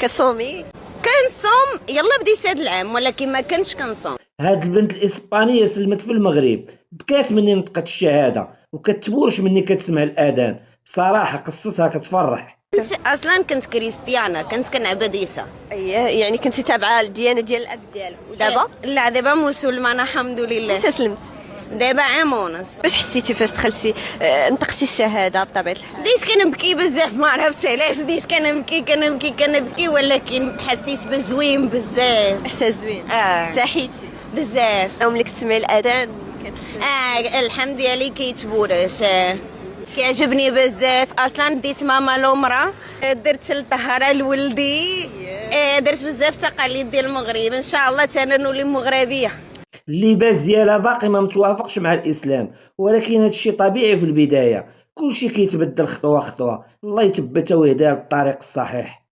كتصومي؟ كنصوم، يلا بديت هاد العام، ولكن ما كنتش كنصوم. هاد البنت الاسبانيه سلمت في المغرب، بكات مني نطقت الشهاده وكتبورش مني كتسمع الاذان. بصراحه قصتها كتفرح. اصلا كنت كريستيانه، كنت كنعبد عيسى. اييه، يعني كنتي تابعه الديانه ديال الاب ديالك، ودابا لا دابا مسلمانه الحمد لله. تسلمت. دابا عام ونص. واش حسيتي فاش دخلتي نطقتي الشهاده بطبيعه الحال؟ بديت كنبكي بزاف، ما عرفتش علاش بديت كنبكي، ولكن حسيت بزوين بزاف. احساس زوين. ارتاحيتي بزاف. او ملي كتسمعي الاذان الحلم ديالي كيتبورش. كيعجبني بزاف. اصلا ديت ماما العمره، درت الطهاره لولدي. درت بزاف تقاليد ديال المغرب، ان شاء الله انا نولي مغربيه. اللباس ديالها باقي ما متوافقش مع الاسلام، ولكن هادشي طبيعي في البدايه. كلشي كيتبدل خطوه خطوه. الله يثبتها ويهديها للطريق الصحيح.